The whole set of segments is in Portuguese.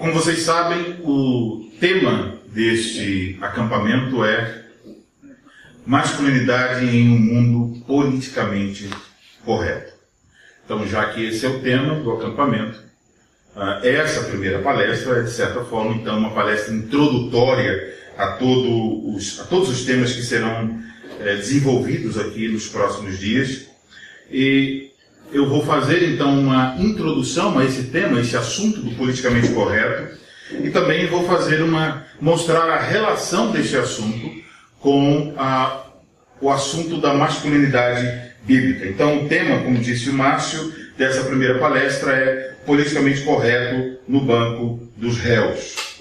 Como vocês sabem, o tema deste acampamento é masculinidade em um mundo politicamente correto. Então, já que esse é o tema do acampamento, essa primeira palestra é, de certa forma, então, uma palestra introdutória a todos os temas que serão desenvolvidos aqui nos próximos dias. E eu vou fazer, então, uma introdução a esse tema, esse assunto do politicamente correto, e também vou mostrar a relação deste assunto com o assunto da masculinidade bíblica. Então, o tema, como disse o Márcio, dessa primeira palestra é politicamente correto no banco dos réus.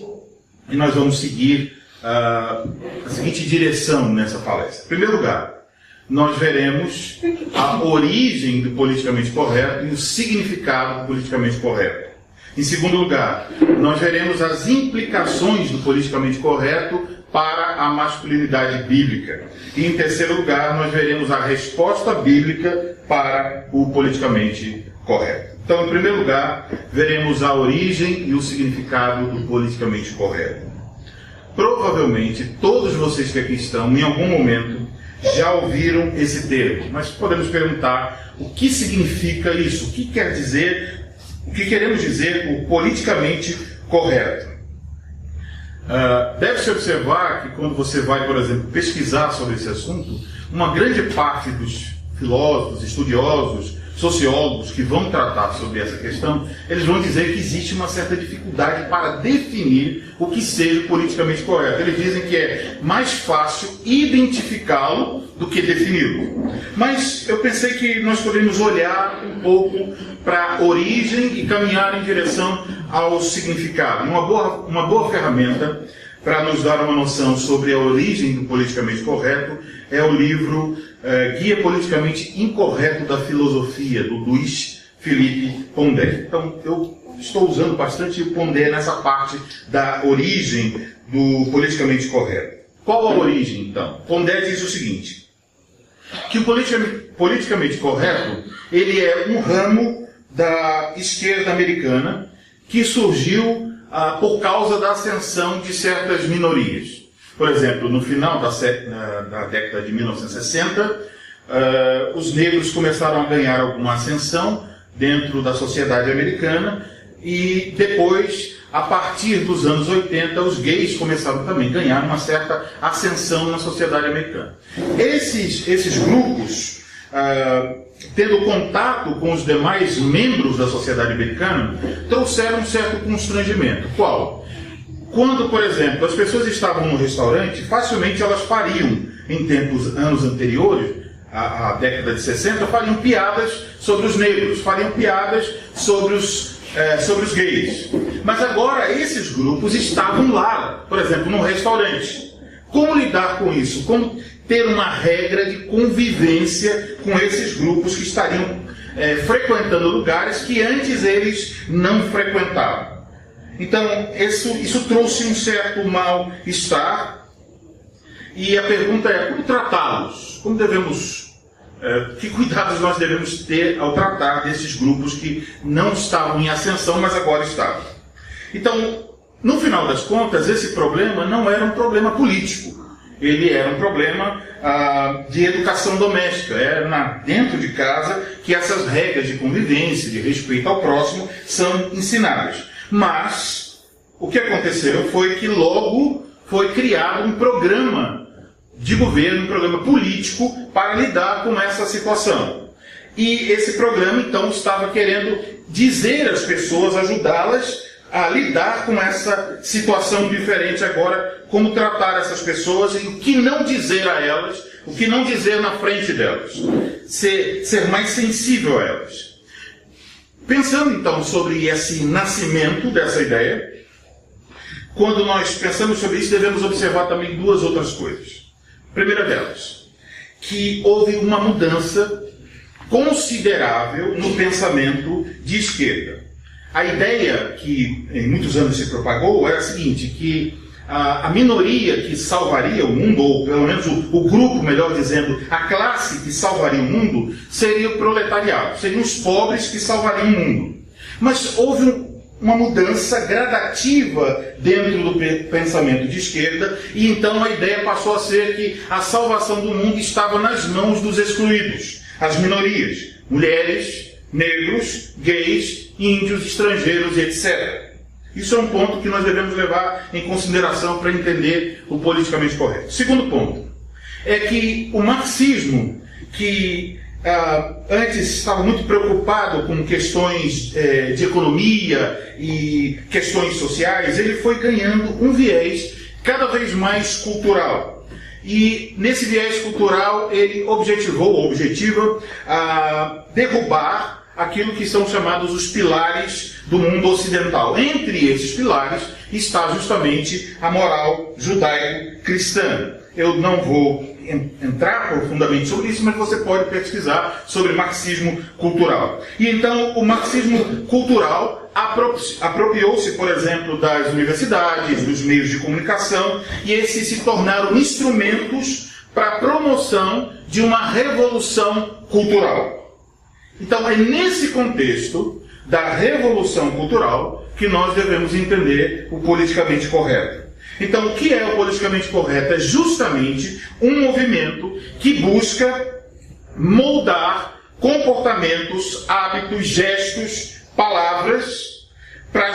E nós vamos seguir a seguinte direção nessa palestra. Em primeiro lugar, nós veremos a origem do politicamente correto e o significado do politicamente correto. Em segundo lugar, nós veremos as implicações do politicamente correto para a masculinidade bíblica. E em terceiro lugar, nós veremos a resposta bíblica para o politicamente correto. Então, em primeiro lugar, veremos a origem e o significado do politicamente correto. Provavelmente, todos vocês que aqui estão, em algum momento, já ouviram esse termo, mas podemos perguntar o que significa isso, o que quer dizer, o que queremos dizer por politicamente correto. Deve-se observar que quando você vai, por exemplo, pesquisar sobre esse assunto, uma grande parte dos filósofos, estudiosos, sociólogos que vão tratar sobre essa questão, eles vão dizer que existe uma certa dificuldade para definir o que seja politicamente correto. Eles dizem que é mais fácil identificá-lo do que defini-lo. Mas eu pensei que nós poderíamos olhar um pouco para a origem e caminhar em direção ao significado. Uma boa ferramenta para nos dar uma noção sobre a origem do politicamente correto é o livro Guia Politicamente Incorreto da Filosofia, do Luiz Felipe Pondé. Então, eu estou usando bastante o Pondé nessa parte da origem do politicamente correto. Qual a origem, então? Pondé diz o seguinte, que o politicamente correto ele é um ramo da esquerda americana que surgiu por causa da ascensão de certas minorias. Por exemplo, no final da década de 1960, os negros começaram a ganhar alguma ascensão dentro da sociedade americana e depois, a partir dos anos 80, os gays começaram também a ganhar uma certa ascensão na sociedade americana. Esses grupos, tendo contato com os demais membros da sociedade americana, trouxeram um certo constrangimento. Qual? Quando, por exemplo, as pessoas estavam no restaurante, facilmente elas fariam, anos anteriores, à década de 60, fariam piadas sobre os negros, fariam piadas sobre os gays. Mas agora esses grupos estavam lá, por exemplo, num restaurante. Como lidar com isso? Como ter uma regra de convivência com esses grupos que estariam frequentando lugares que antes eles não frequentavam? Então, isso trouxe um certo mal-estar. E a pergunta é, como tratá-los? Como que cuidados nós devemos ter ao tratar desses grupos que não estavam em ascensão, mas agora estavam? Então, no final das contas, esse problema não era um problema político. Ele era um problema de educação doméstica. Era dentro de casa que essas regras de convivência, de respeito ao próximo, são ensinadas. Mas o que aconteceu foi que logo foi criado um programa de governo, um programa político para lidar com essa situação. E esse programa, então, estava querendo dizer às pessoas, ajudá-las a lidar com essa situação diferente agora, como tratar essas pessoas e o que não dizer a elas, o que não dizer na frente delas, ser mais sensível a elas. Pensando então sobre esse nascimento dessa ideia, quando nós pensamos sobre isso, devemos observar também duas outras coisas. A primeira delas, que houve uma mudança considerável no pensamento de esquerda. A ideia que em muitos anos se propagou era a seguinte, que a minoria que salvaria o mundo, ou pelo menos o grupo, melhor dizendo, a classe que salvaria o mundo, seria o proletariado, seriam os pobres que salvariam o mundo. Mas houve uma mudança gradativa dentro do pensamento de esquerda, e então a ideia passou a ser que a salvação do mundo estava nas mãos dos excluídos, as minorias, mulheres, negros, gays, índios, estrangeiros, etc. Isso é um ponto que nós devemos levar em consideração para entender o politicamente correto. Segundo ponto é que o marxismo, que antes estava muito preocupado com questões de economia e questões sociais, ele foi ganhando um viés cada vez mais cultural. E nesse viés cultural ele objetiva derrubar aquilo que são chamados os pilares do mundo ocidental. Entre esses pilares está justamente a moral judaico-cristã. Eu não vou entrar profundamente sobre isso, mas você pode pesquisar sobre marxismo cultural. E então o marxismo cultural apropriou-se, por exemplo, das universidades, dos meios de comunicação, e esses se tornaram instrumentos para a promoção de uma revolução cultural. Então é nesse contexto da revolução cultural que nós devemos entender o politicamente correto. Então, o que é o politicamente correto? É justamente um movimento que busca moldar comportamentos, hábitos, gestos, palavras, para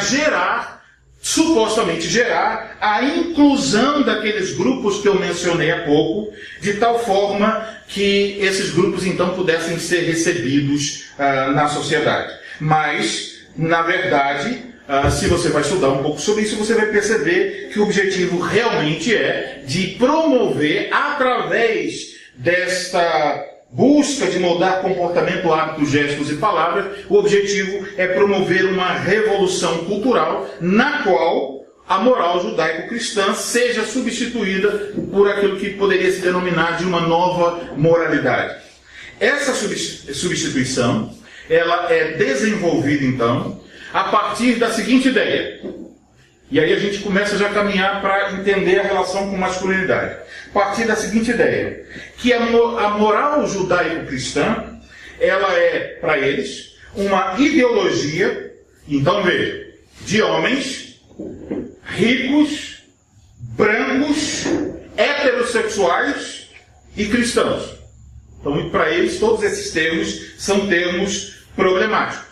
supostamente gerar a inclusão daqueles grupos que eu mencionei há pouco, de tal forma que esses grupos então pudessem ser recebidos na sociedade. Mas, na verdade, se você vai estudar um pouco sobre isso, você vai perceber que o objetivo realmente é de promover, através desta busca de moldar comportamento, hábitos, gestos e palavras, o objetivo é promover uma revolução cultural na qual a moral judaico-cristã seja substituída por aquilo que poderia se denominar de uma nova moralidade. Essa substituição ela é desenvolvida, então, a partir da seguinte ideia. E aí a gente começa já a caminhar para entender a relação com masculinidade. A partir da seguinte ideia, que a moral judaico-cristã, ela é, para eles, uma ideologia, então veja, de homens ricos, brancos, heterossexuais e cristãos. Então, para eles, todos esses termos são termos problemáticos.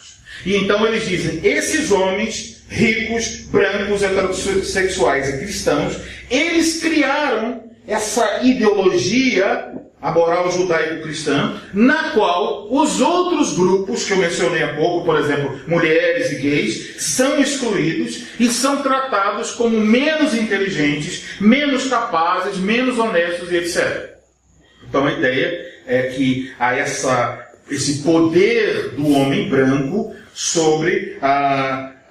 E então eles dizem, esses homens ricos, brancos, heterossexuais e cristãos, eles criaram essa ideologia, a moral judaico-cristã, na qual os outros grupos que eu mencionei há pouco, por exemplo, mulheres e gays, são excluídos e são tratados como menos inteligentes, menos capazes, menos honestos e etc. Então a ideia é que há esse poder do homem branco sobre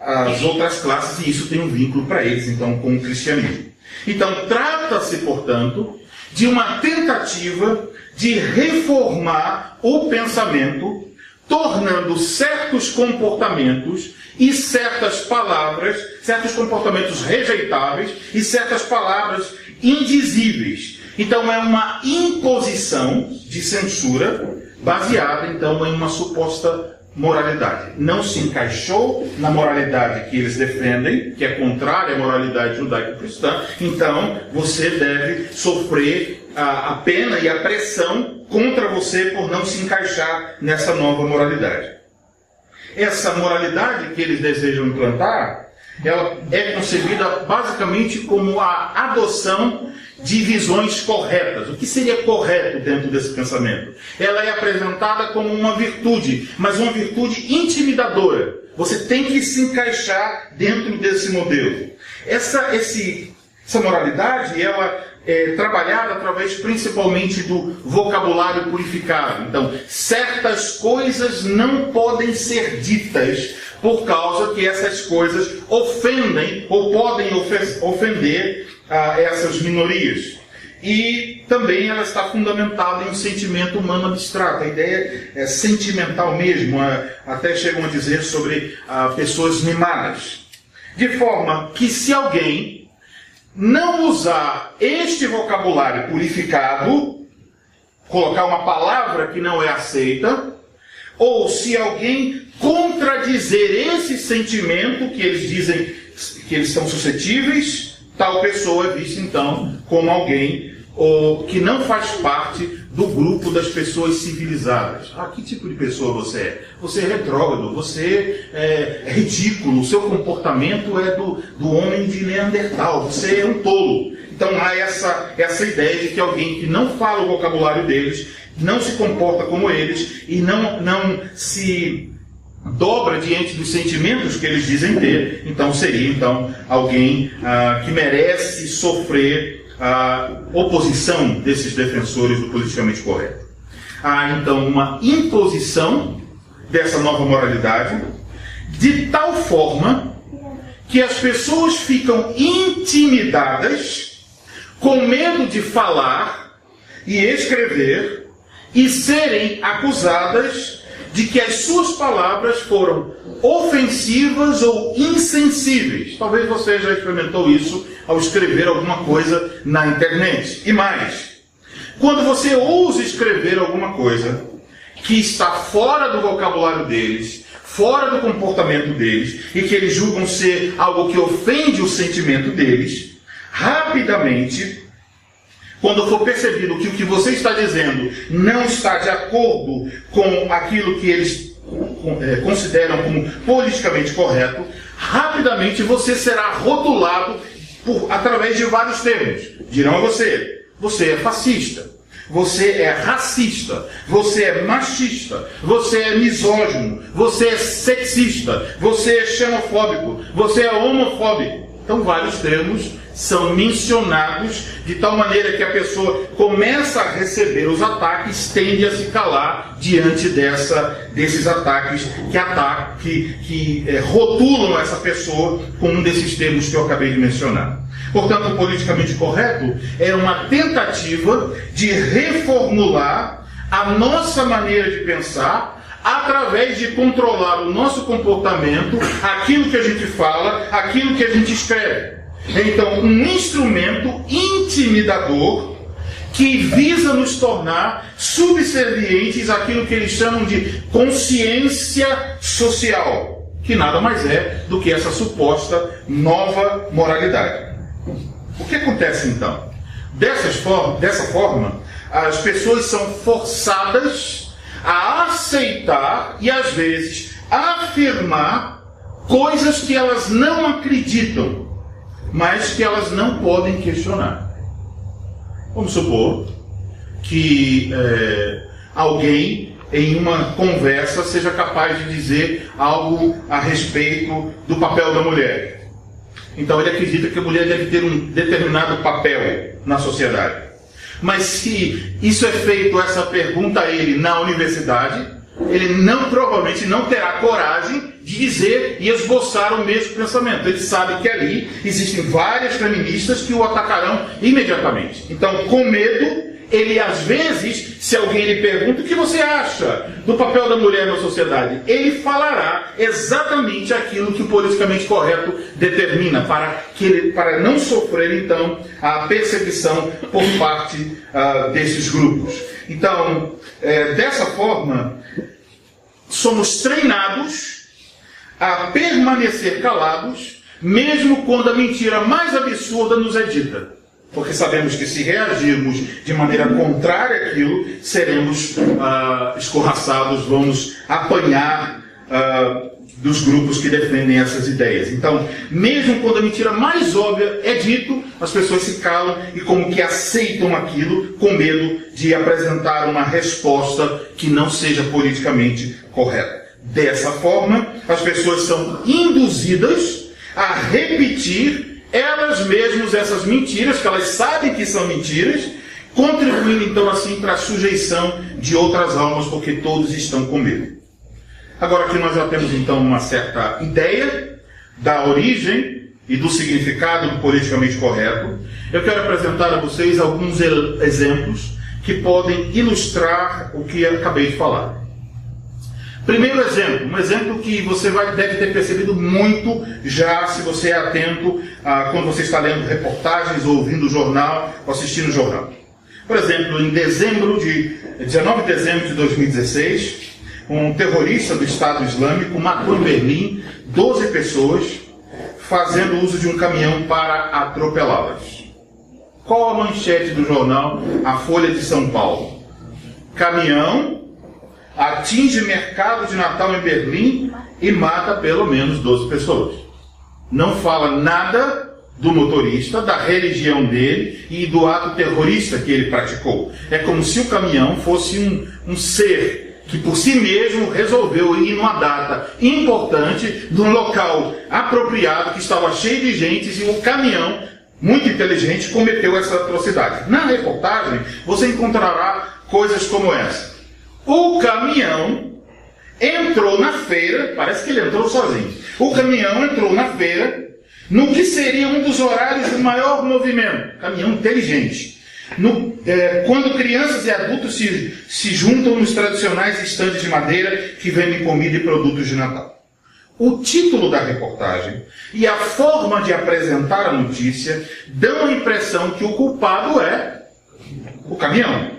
as outras classes, e isso tem um vínculo para eles, então, com o cristianismo. Então, trata-se, portanto, de uma tentativa de reformar o pensamento, tornando certos comportamentos e certas palavras, certos comportamentos rejeitáveis e certas palavras indizíveis. Então, é uma imposição de censura baseada, então, em uma suposta moralidade. Não se encaixou na moralidade que eles defendem, que é contrária à moralidade judaico-cristã, então você deve sofrer a pena e a pressão contra você por não se encaixar nessa nova moralidade. Essa moralidade que eles desejam implantar, ela é concebida basicamente como a adoção de visões corretas. O que seria correto dentro desse pensamento? Ela é apresentada como uma virtude, mas uma virtude intimidadora. Você tem que se encaixar dentro desse modelo. Essa moralidade, ela é trabalhada através principalmente do vocabulário purificado. Então, certas coisas não podem ser ditas por causa que essas coisas ofendem ou podem ofender essas minorias. E também ela está fundamentada em um sentimento humano abstrato. A ideia é sentimental mesmo, até chegam a dizer sobre pessoas mimadas. De forma que se alguém não usar este vocabulário purificado, colocar uma palavra que não é aceita, ou se alguém contradizer esse sentimento que eles dizem que eles são suscetíveis, tal pessoa é vista então como alguém que não faz parte do grupo das pessoas civilizadas. Que tipo de pessoa você é? Você é retrógrado, você é ridículo, o seu comportamento é do homem de Neandertal, você é um tolo. Então há essa ideia de que alguém que não fala o vocabulário deles, não se comporta como eles e não se dobra diante dos sentimentos que eles dizem ter, então seria alguém que merece sofrer a oposição desses defensores do politicamente correto. Há então uma imposição dessa nova moralidade de tal forma que as pessoas ficam intimidadas, com medo de falar e escrever e serem acusadas de que as suas palavras foram ofensivas ou insensíveis. Talvez você já experimentou isso ao escrever alguma coisa na internet. E mais, quando você ousa escrever alguma coisa que está fora do vocabulário deles, fora do comportamento deles, e que eles julgam ser algo que ofende o sentimento deles, rapidamente, quando for percebido que o que você está dizendo não está de acordo com aquilo que eles consideram como politicamente correto, rapidamente você será rotulado através de vários termos. Dirão a você: você é fascista, você é racista, você é machista, você é misógino, você é sexista, você é xenofóbico, você é homofóbico. Então vários termos são mencionados de tal maneira que a pessoa começa a receber os ataques, tende a se calar diante desses ataques que rotulam essa pessoa com um desses termos que eu acabei de mencionar. Portanto, o politicamente correto é uma tentativa de reformular a nossa maneira de pensar através de controlar o nosso comportamento, aquilo que a gente fala, aquilo que a gente escreve. Então, um instrumento intimidador que visa nos tornar subservientes àquilo que eles chamam de consciência social, que nada mais é do que essa suposta nova moralidade. O que acontece então? Dessa forma, as pessoas são forçadas a aceitar e às vezes afirmar coisas que elas não acreditam, mas que elas não podem questionar. Vamos supor que alguém em uma conversa seja capaz de dizer algo a respeito do papel da mulher. Então ele acredita que a mulher deve ter um determinado papel na sociedade. Mas se isso é feito, essa pergunta a ele na universidade, ele provavelmente não terá coragem de dizer e esboçar o mesmo pensamento. Ele sabe que ali existem várias feministas que o atacarão imediatamente. Então, com medo, ele às vezes, se alguém lhe pergunta o que você acha do papel da mulher na sociedade, ele falará exatamente aquilo que o politicamente correto determina, para não sofrer então a perseguição por parte desses grupos. Então, dessa forma, somos treinados a permanecer calados, mesmo quando a mentira mais absurda nos é dita. Porque sabemos que se reagirmos de maneira contrária àquilo, seremos escorraçados, vamos apanhar dos grupos que defendem essas ideias. Então, mesmo quando a mentira mais óbvia é dito, as pessoas se calam e como que aceitam aquilo com medo de apresentar uma resposta que não seja politicamente correta. Dessa forma, as pessoas são induzidas a repetir elas mesmas essas mentiras, que elas sabem que são mentiras, contribuindo então assim para a sujeição de outras almas, porque todos estão com medo. Agora que nós já temos então uma certa ideia da origem e do significado do politicamente correto, eu quero apresentar a vocês alguns exemplos que podem ilustrar o que eu acabei de falar. Primeiro exemplo, um exemplo que você deve ter percebido muito já, se você é atento quando você está lendo reportagens, ou ouvindo o jornal, ou assistindo o jornal. Por exemplo, em 19 de dezembro de 2016, um terrorista do Estado Islâmico matou em Berlim 12 pessoas fazendo uso de um caminhão para atropelá-las. Qual a manchete do jornal A Folha de São Paulo? Caminhão atinge mercado de Natal em Berlim e mata pelo menos 12 pessoas. Não fala nada do motorista, da religião dele e do ato terrorista que ele praticou. É como se o caminhão fosse um ser que por si mesmo resolveu ir numa data importante, num local apropriado, que estava cheio de gente, e o caminhão, muito inteligente, cometeu essa atrocidade. Na reportagem, você encontrará coisas como essa. O caminhão entrou na feira, parece que ele entrou sozinho. O caminhão entrou na feira, no que seria um dos horários de maior movimento. Caminhão inteligente. Quando crianças e adultos se juntam nos tradicionais estandes de madeira que vendem comida e produtos de Natal. O título da reportagem e a forma de apresentar a notícia dão a impressão que o culpado é o caminhão.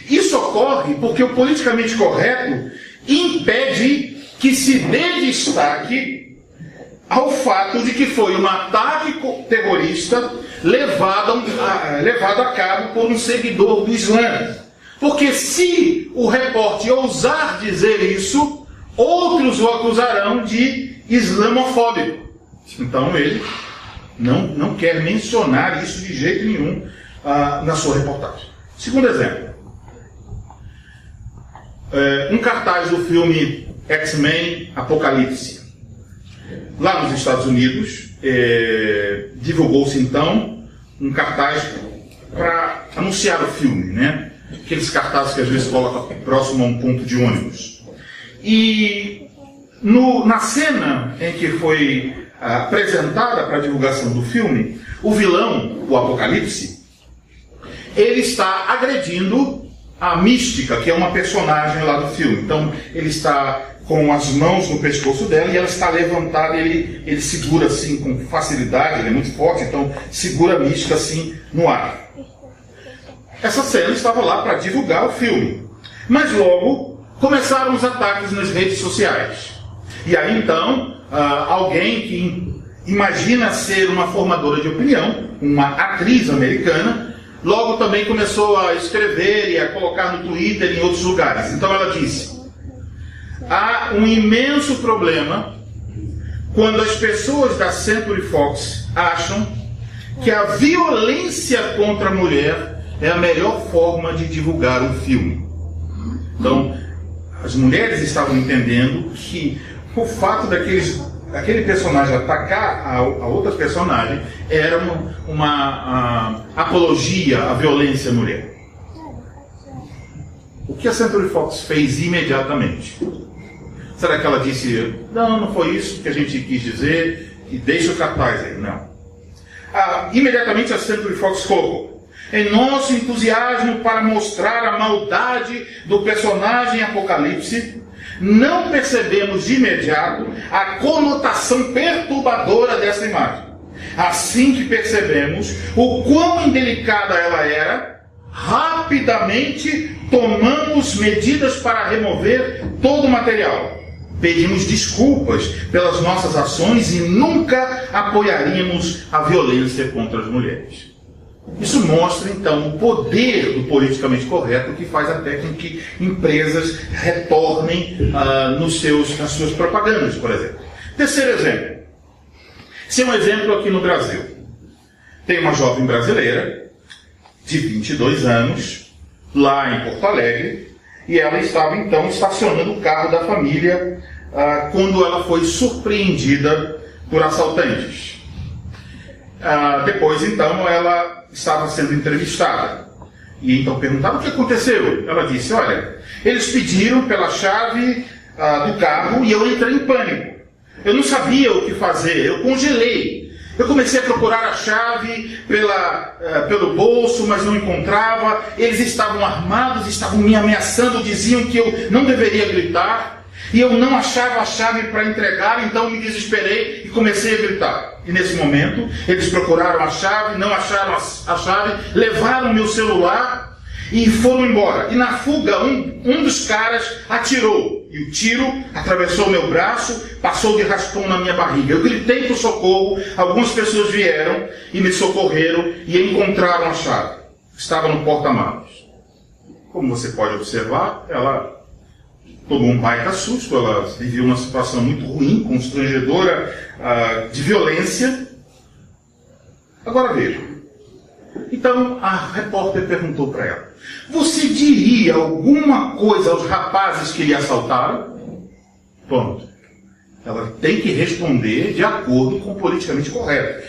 Isso ocorre porque o politicamente correto impede que se dê destaque ao fato de que foi um ataque terrorista levado a cabo por um seguidor do Islã. Porque se o repórter ousar dizer isso, outros o acusarão de islamofóbico. Então ele não quer mencionar isso de jeito nenhum na sua reportagem. Segundo exemplo. Um cartaz do filme X-Men Apocalipse. Lá nos Estados Unidos, divulgou-se então um cartaz para anunciar o filme, né? Aqueles cartazes que às vezes colocam próximo a um ponto de ônibus. E na cena em que foi apresentada para a divulgação do filme, o vilão, o Apocalipse, ele está agredindo a Mística, que é uma personagem lá do filme. Então, ele está com as mãos no pescoço dela e ela está levantada, ele segura assim com facilidade, ele é muito forte, então segura a Mística assim no ar. Essa cena estava lá para divulgar o filme. Mas logo começaram os ataques nas redes sociais. E aí então, alguém que imagina ser uma formadora de opinião, uma atriz americana, logo também começou a escrever e a colocar no Twitter e em outros lugares. Então ela disse: há um imenso problema quando as pessoas da Century Fox acham que a violência contra a mulher é a melhor forma de divulgar um filme. Então, as mulheres estavam entendendo que o fato daquele personagem atacar a outra personagem era uma apologia à violência à mulher. O que a Century Fox fez imediatamente? Será que ela disse, não foi isso que a gente quis dizer, e deixa o cartaz aí? Não. Imediatamente a Century Fox colocou: em nosso entusiasmo para mostrar a maldade do personagem Apocalipse, não percebemos de imediato a conotação perturbadora dessa imagem. Assim que percebemos o quão indelicada ela era, rapidamente tomamos medidas para remover todo o material. Pedimos desculpas pelas nossas ações e nunca apoiaríamos a violência contra as mulheres. Isso mostra, então, o poder do politicamente correto, que faz até com que empresas retornem nas suas propagandas, por exemplo. Terceiro exemplo. Esse é um exemplo aqui no Brasil. Tem uma jovem brasileira, de 22 anos, lá em Porto Alegre, e ela estava, então, estacionando o carro da família quando ela foi surpreendida por assaltantes. Depois, então, ela estava sendo entrevistada. E então perguntaram o que aconteceu. Ela disse: olha, eles pediram pela chave do carro e eu entrei em pânico. Eu não sabia o que fazer, eu congelei. Eu comecei a procurar a chave pelo bolso, mas não encontrava. Eles estavam armados, estavam me ameaçando, diziam que eu não deveria gritar. E eu não achava a chave para entregar, então me desesperei e comecei a gritar. E nesse momento, eles procuraram a chave, não acharam a chave, levaram meu celular e foram embora. E na fuga, um dos caras atirou. e o tiro atravessou meu braço, passou de raspão na minha barriga. Eu gritei por socorro, algumas pessoas vieram e me socorreram e encontraram a chave. Estava no porta-malas. Como você pode observar, ela tomou um baita susto, ela viveu uma situação muito ruim, constrangedora, de violência. Agora veja. Então a repórter perguntou para ela: você diria alguma coisa aos rapazes que lhe assaltaram? Ponto. Ela tem que responder de acordo com o politicamente correto.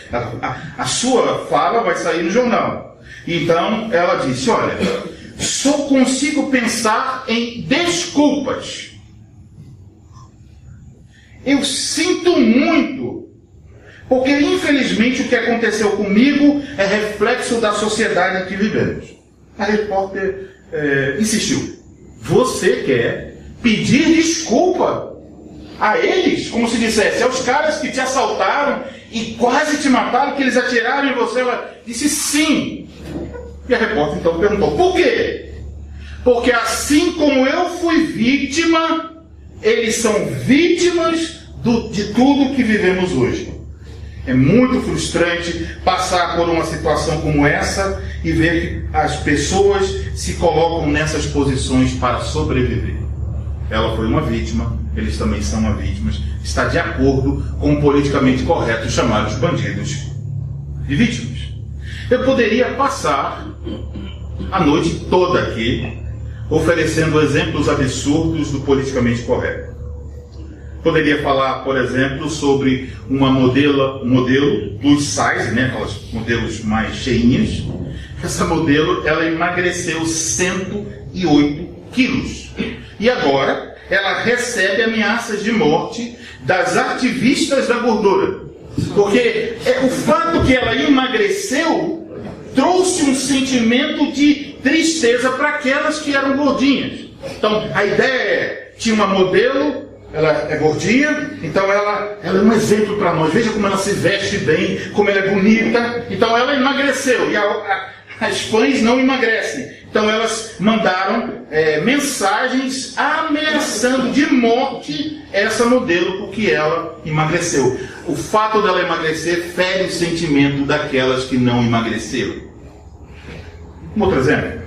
A sua fala vai sair no jornal. Então ela disse: olha, só consigo pensar em desculpas. Eu sinto muito, porque infelizmente o que aconteceu comigo é reflexo da sociedade em que vivemos. A repórter insistiu: você quer pedir desculpa a eles? Como se dissesse, aos caras que te assaltaram e quase te mataram, que eles atiraram em você? Ela disse sim. E a repórter então perguntou: por quê? Porque assim como eu fui vítima, eles são vítimas de tudo que vivemos hoje. É muito frustrante passar por uma situação como essa e ver que as pessoas se colocam nessas posições para sobreviver. Ela foi uma vítima, eles também são uma vítima. Está de acordo com o politicamente correto chamar os bandidos de vítimas. Eu poderia passar a noite toda aqui oferecendo exemplos absurdos do politicamente correto. Poderia falar, por exemplo, sobre um modelo plus size, né, aquelas modelos mais cheinhas. Essa modelo, ela emagreceu 108 quilos. E agora, ela recebe ameaças de morte das ativistas da gordura. Porque o fato que ela emagreceu trouxe um sentimento de tristeza para aquelas que eram gordinhas. Então, a ideia tinha uma modelo, ela é gordinha, então ela é um exemplo para nós. Veja como ela se veste bem, como ela é bonita. Então ela emagreceu e as fãs não emagrecem. Então elas mandaram mensagens ameaçando de morte essa modelo porque ela emagreceu. O fato dela emagrecer fere o sentimento daquelas que não emagreceram. Um outro exemplo.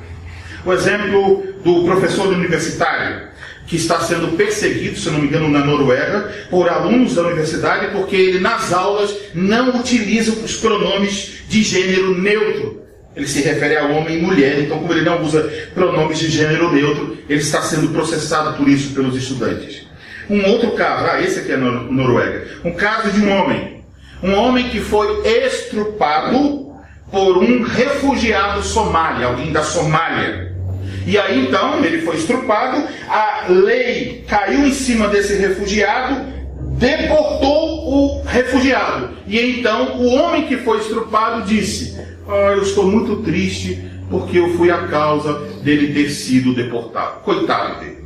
O exemplo do professor universitário que está sendo perseguido, se não me engano, na Noruega, por alunos da universidade, porque ele, nas aulas, não utiliza os pronomes de gênero neutro. Ele se refere a homem e mulher, então, como ele não usa pronomes de gênero neutro, ele está sendo processado por isso pelos estudantes. Um outro caso, esse aqui é na Noruega, um caso de um homem que foi estrupado por um refugiado somália, alguém da Somália. E aí então, ele foi estrupado, a lei caiu em cima desse refugiado, deportou o refugiado. E então, o homem que foi estrupado disse: eu estou muito triste porque eu fui a causa dele ter sido deportado. Coitado dele.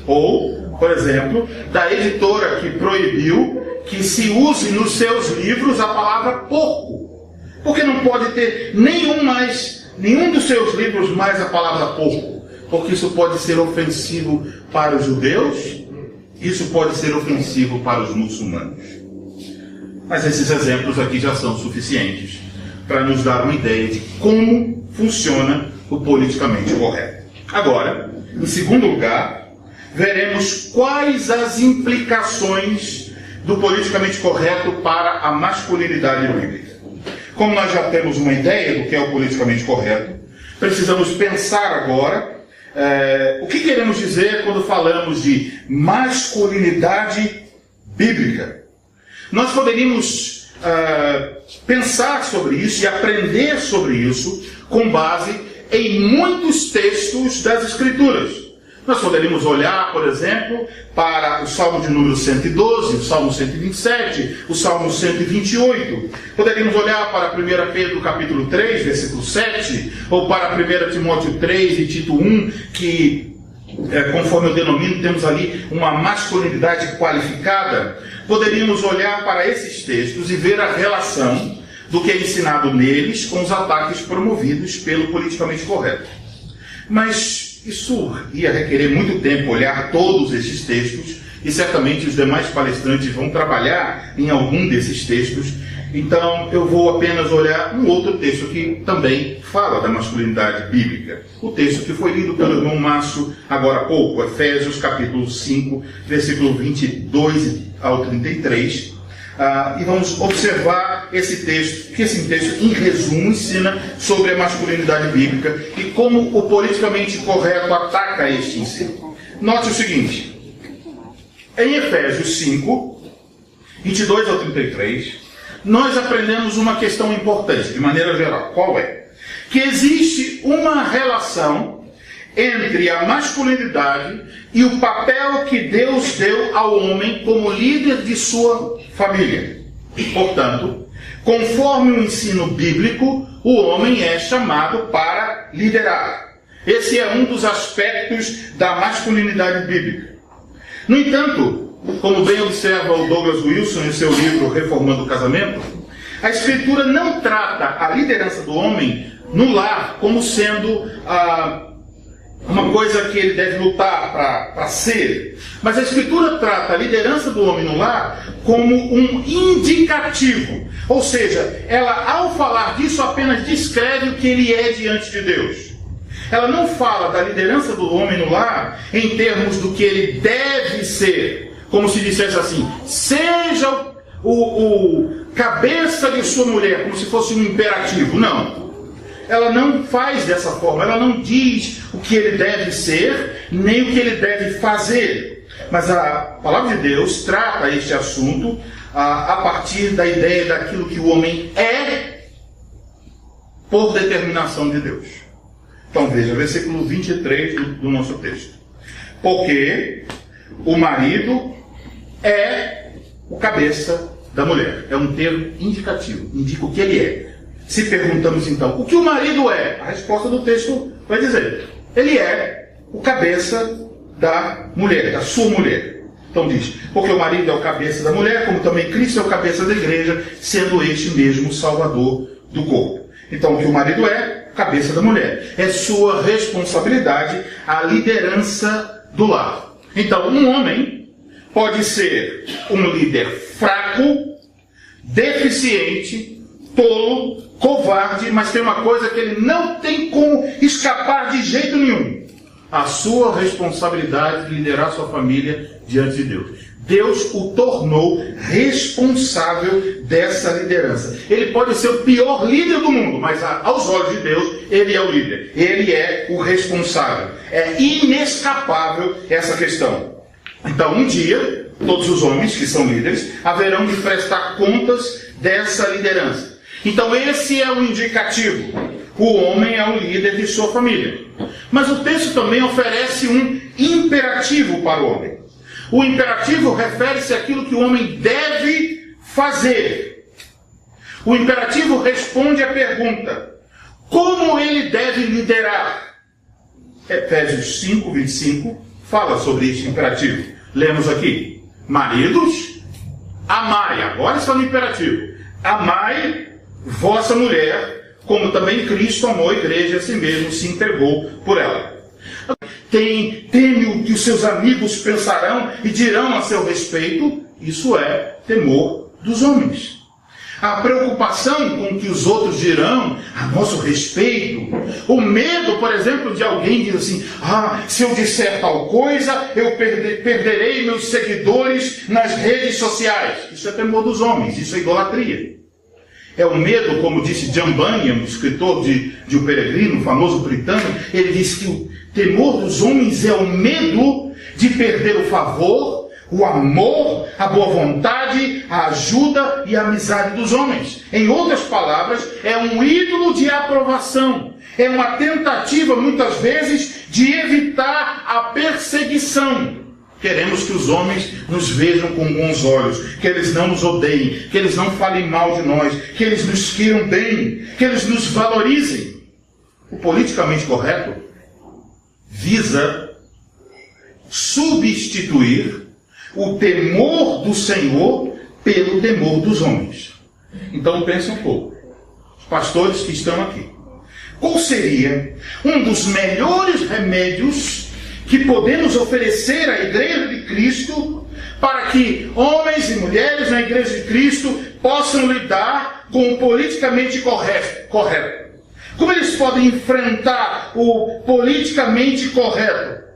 Ou, por exemplo, da editora que proibiu que se use nos seus livros a palavra porco. Porque não pode ter nenhum dos seus livros mais a palavra porco. Porque isso pode ser ofensivo para os judeus, isso pode ser ofensivo para os muçulmanos. Mas esses exemplos aqui já são suficientes para nos dar uma ideia de como funciona o politicamente correto. Agora, em segundo lugar, veremos quais as implicações do politicamente correto para a masculinidade bíblica. Como nós já temos uma ideia do que é o politicamente correto, precisamos pensar agora o que queremos dizer quando falamos de masculinidade bíblica. Nós poderíamos pensar sobre isso e aprender sobre isso com base em muitos textos das Escrituras. Nós poderíamos olhar, por exemplo, para o Salmo de número 112, o Salmo 127, o Salmo 128. Poderíamos olhar para 1 Pedro capítulo 3, versículo 7, ou para 1 Timóteo 3 e Tito 1, que, conforme eu denomino, temos ali uma masculinidade qualificada. Poderíamos olhar para esses textos e ver a relação do que é ensinado neles com os ataques promovidos pelo politicamente correto. Mas isso ia requerer muito tempo olhar todos esses textos, e certamente os demais palestrantes vão trabalhar em algum desses textos. Então eu vou apenas olhar um outro texto que também fala da masculinidade bíblica. O texto que foi lido pelo irmão Márcio agora há pouco, Efésios capítulo 5, versículo 22 ao 33. E vamos observar esse texto, que esse texto, em resumo, ensina sobre a masculinidade bíblica e como o politicamente correto ataca este ensino. Note o seguinte: em Efésios 5, 22 ao 33, nós aprendemos uma questão importante, de maneira geral. Qual é? Que existe uma relação entre a masculinidade e o papel que Deus deu ao homem como líder de sua família. Portanto, conforme o ensino bíblico, o homem é chamado para liderar. Esse é um dos aspectos da masculinidade bíblica. No entanto, como bem observa o Douglas Wilson em seu livro Reformando o Casamento, a Escritura não trata a liderança do homem no lar como sendo uma coisa que ele deve lutar para ser. Mas a Escritura trata a liderança do homem no lar como um indicativo. Ou seja, ela, ao falar disso, apenas descreve o que ele é diante de Deus. Ela não fala da liderança do homem no lar em termos do que ele deve ser. Como se dissesse assim: seja o cabeça de sua mulher, como se fosse um imperativo. Não. Ela não faz dessa forma. Ela não diz o que ele deve ser, nem o que ele deve fazer. Mas a palavra de Deus trata este assunto a partir da ideia daquilo que o homem é por determinação de Deus. Então veja, versículo 23 do nosso texto. Porque o marido é o cabeça da mulher. É um termo indicativo, indica o que ele é. Se perguntamos então, o que o marido é? A resposta do texto vai dizer: ele é o cabeça da mulher, da sua mulher. Então diz, porque o marido é o cabeça da mulher, como também Cristo é o cabeça da igreja, sendo este mesmo o salvador do corpo. Então o que o marido é? Cabeça da mulher. É sua responsabilidade a liderança do lar. Então um homem pode ser um líder fraco, deficiente, tolo, covarde, mas tem uma coisa que ele não tem como escapar de jeito nenhum: a sua responsabilidade de liderar sua família diante de Deus. Deus o tornou responsável dessa liderança. Ele pode ser o pior líder do mundo, mas aos olhos de Deus, ele é o líder. Ele é o responsável. É inescapável essa questão. Então, um dia, todos os homens que são líderes haverão de prestar contas dessa liderança. Então, esse é o indicativo. O homem é o líder de sua família. Mas o texto também oferece um imperativo para o homem. O imperativo refere-se àquilo que o homem deve fazer. O imperativo responde à pergunta: como ele deve liderar? Efésios 5, 25 fala sobre este imperativo. Lemos aqui: maridos, amai. Agora está no imperativo: amai vossa mulher, como também Cristo amou a igreja e a si mesmo se entregou por ela. Teme o que os seus amigos pensarão e dirão a seu respeito. Isso é temor dos homens. A preocupação com o que os outros dirão a nosso respeito. O medo, por exemplo, de alguém dizer assim: se eu disser tal coisa, eu perderei meus seguidores nas redes sociais. Isso é temor dos homens, isso é idolatria. É o medo, como disse John Bunyan, escritor de O Peregrino, famoso britânico. Ele disse que o temor dos homens é o medo de perder o favor, o amor, a boa vontade, a ajuda e a amizade dos homens. Em outras palavras, é um ídolo de aprovação. É uma tentativa, muitas vezes, de evitar a perseguição. Queremos que os homens nos vejam com bons olhos, que eles não nos odeiem, que eles não falem mal de nós, que eles nos queiram bem, que eles nos valorizem. O politicamente correto visa substituir o temor do Senhor pelo temor dos homens. Então pense um pouco. Os pastores que estão aqui, qual seria um dos melhores remédios que podemos oferecer à Igreja de Cristo para que homens e mulheres na Igreja de Cristo possam lidar com o politicamente correto? Como eles podem enfrentar o politicamente correto?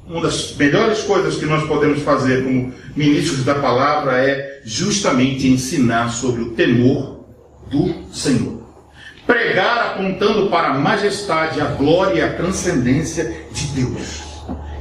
Uma das melhores coisas que nós podemos fazer como ministros da palavra é justamente ensinar sobre o temor do Senhor. Pregar apontando para a majestade, a glória e a transcendência de Deus.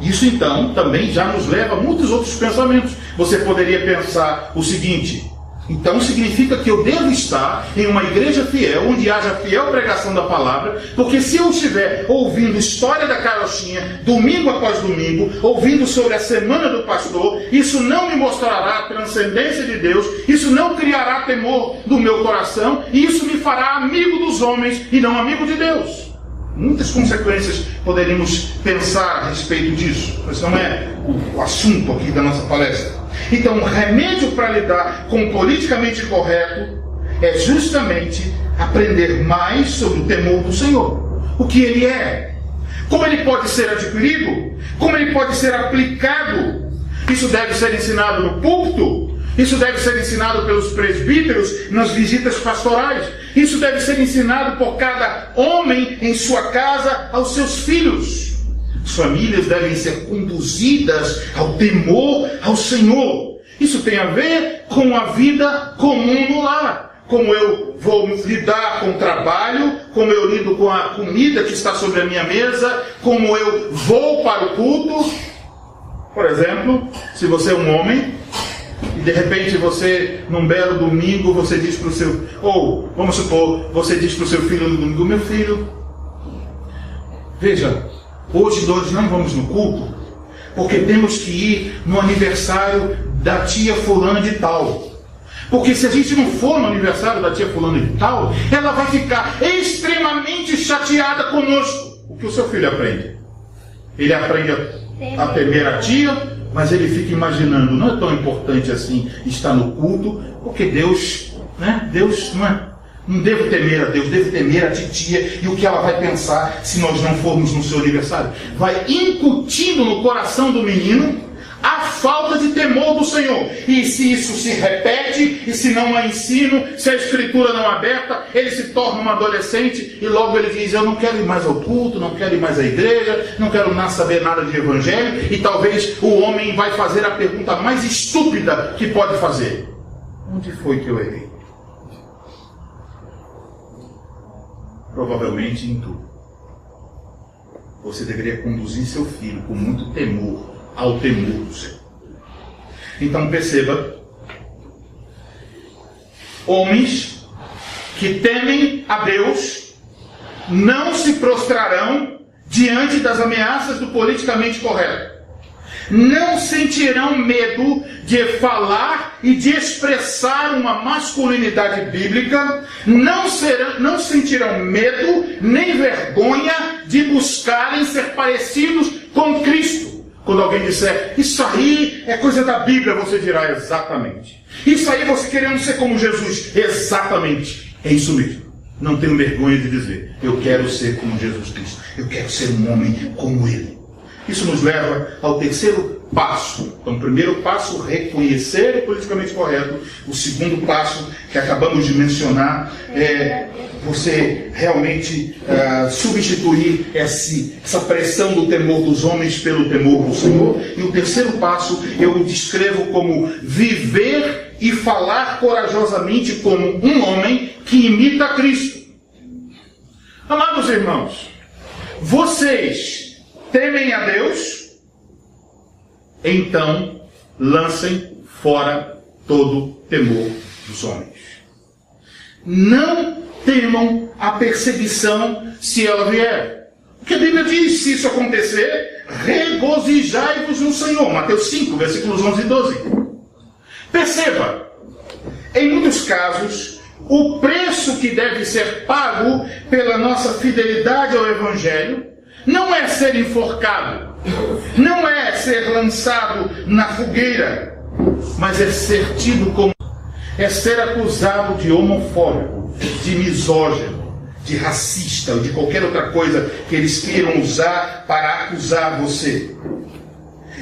Isso então também já nos leva a muitos outros pensamentos. Você poderia pensar o seguinte: então significa que eu devo estar em uma igreja fiel, onde haja fiel pregação da palavra, porque se eu estiver ouvindo história da carochinha, domingo após domingo, ouvindo sobre a semana do pastor, isso não me mostrará a transcendência de Deus, isso não criará temor do meu coração, e isso me fará amigo dos homens e não amigo de Deus. Muitas consequências poderíamos pensar a respeito disso, mas não é o assunto aqui da nossa palestra. Então, o remédio para lidar com o politicamente correto é justamente aprender mais sobre o temor do Senhor. O que ele é, como ele pode ser adquirido, como ele pode ser aplicado. Isso deve ser ensinado no púlpito, isso deve ser ensinado pelos presbíteros nas visitas pastorais, isso deve ser ensinado por cada homem em sua casa aos seus filhos. As famílias devem ser conduzidas ao temor ao Senhor. Isso tem a ver com a vida comum no lar. Como eu vou lidar com o trabalho, como eu lido com a comida que está sobre a minha mesa, como eu vou para o culto. Por exemplo, se você é um homem e de repente você, num belo domingo, você diz para o seu... Ou, vamos supor, você diz para o seu filho no domingo: meu filho, veja, hoje nós não vamos no culto, porque temos que ir no aniversário da tia fulana de tal. Porque se a gente não for no aniversário da tia fulana de tal, ela vai ficar extremamente chateada conosco. O que o seu filho aprende? Ele aprende a temer a tia, mas ele fica imaginando: não é tão importante assim estar no culto, porque Deus, né? Deus não devo temer a Deus, devo temer a titia, e o que ela vai pensar se nós não formos no seu aniversário? Vai incutindo no coração do menino a falta de temor do Senhor. E se isso se repete, e se não há ensino, se a escritura não é aberta, ele se torna um adolescente e logo ele diz: eu não quero ir mais ao culto, não quero ir mais à igreja, não quero saber nada de evangelho. E talvez o homem vai fazer a pergunta mais estúpida que pode fazer: onde foi que eu errei? Provavelmente em tudo. Você deveria conduzir seu filho com muito temor ao temor do Senhor. Então perceba: homens que temem a Deus não se prostrarão diante das ameaças do politicamente correto. Não sentirão medo de falar e de expressar uma masculinidade bíblica, não sentirão medo nem vergonha de buscarem ser parecidos com Cristo. Quando alguém disser: isso aí é coisa da Bíblia, você dirá: exatamente. Isso aí você querendo ser como Jesus, exatamente. É isso mesmo. Não tenho vergonha de dizer: eu quero ser como Jesus Cristo, eu quero ser um homem como Ele. Isso nos leva ao terceiro passo. Então, o primeiro passo, reconhecer o politicamente correto. O segundo passo, que acabamos de mencionar, é você realmente substituir essa pressão do temor dos homens pelo temor do Senhor. E o terceiro passo eu descrevo como viver e falar corajosamente como um homem que imita Cristo. Amados irmãos, vocês temem a Deus? Então lancem fora todo temor dos homens. Não temam a perseguição se ela vier. Porque a Bíblia diz: se isso acontecer, regozijai-vos no Senhor. Mateus 5, versículos 11 e 12. Perceba, em muitos casos, o preço que deve ser pago pela nossa fidelidade ao Evangelho não é ser enforcado, não é ser lançado na fogueira, mas é ser tido como... é ser acusado de homofóbico, de misógino, de racista ou de qualquer outra coisa que eles queiram usar para acusar você.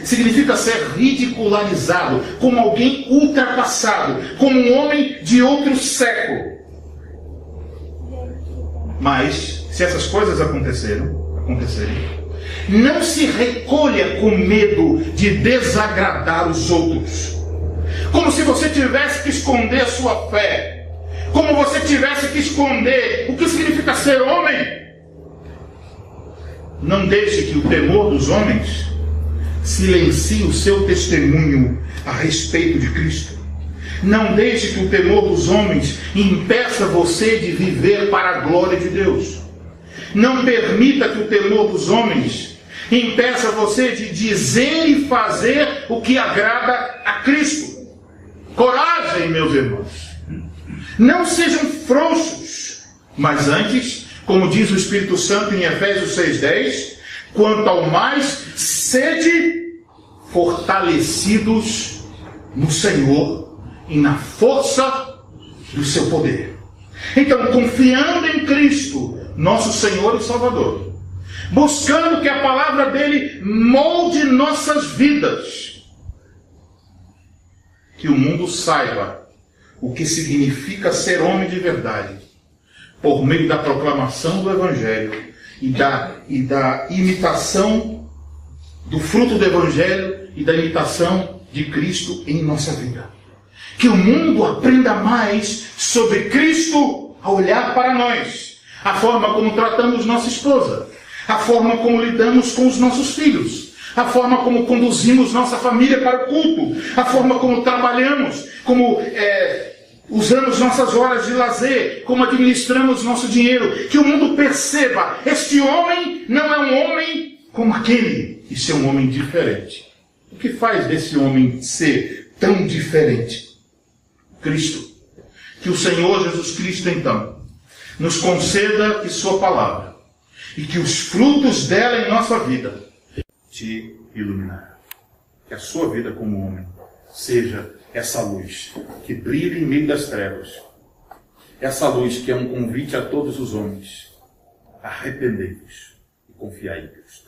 Significa ser ridicularizado como alguém ultrapassado, como um homem de outro século. Mas, se essas coisas acontecerem, não se recolha com medo de desagradar os outros. Como se você tivesse que esconder a sua fé. Como você tivesse que esconder o que significa ser homem. Não deixe que o temor dos homens silencie o seu testemunho a respeito de Cristo. Não deixe que o temor dos homens impeça você de viver para a glória de Deus. Não permita que o temor dos homens impeça você de dizer e fazer o que agrada a Cristo. Coragem, meus irmãos. Não sejam frouxos, mas antes, como diz o Espírito Santo em Efésios 6:10, quanto ao mais, sede fortalecidos no Senhor e na força do seu poder. Então, confiando em Cristo, nosso Senhor e Salvador, buscando que a palavra dele molde nossas vidas, que o mundo saiba o que significa ser homem de verdade, por meio da proclamação do Evangelho e da imitação do fruto do Evangelho e da imitação de Cristo em nossa vida. Que o mundo aprenda mais sobre Cristo a olhar para nós, a forma como tratamos nossa esposa, a forma como lidamos com os nossos filhos, a forma como conduzimos nossa família para o culto, a forma como trabalhamos, como usamos nossas horas de lazer, como administramos nosso dinheiro. Que o mundo perceba, este homem não é um homem como aquele, isso é um homem diferente. O que faz desse homem ser tão diferente? Cristo. Que o Senhor Jesus Cristo, então, nos conceda que sua palavra e que os frutos dela em nossa vida te iluminarão. Que a sua vida como homem seja essa luz que brilha em meio das trevas. Essa luz que é um convite a todos os homens. Arrependei-vos e confiai em Cristo.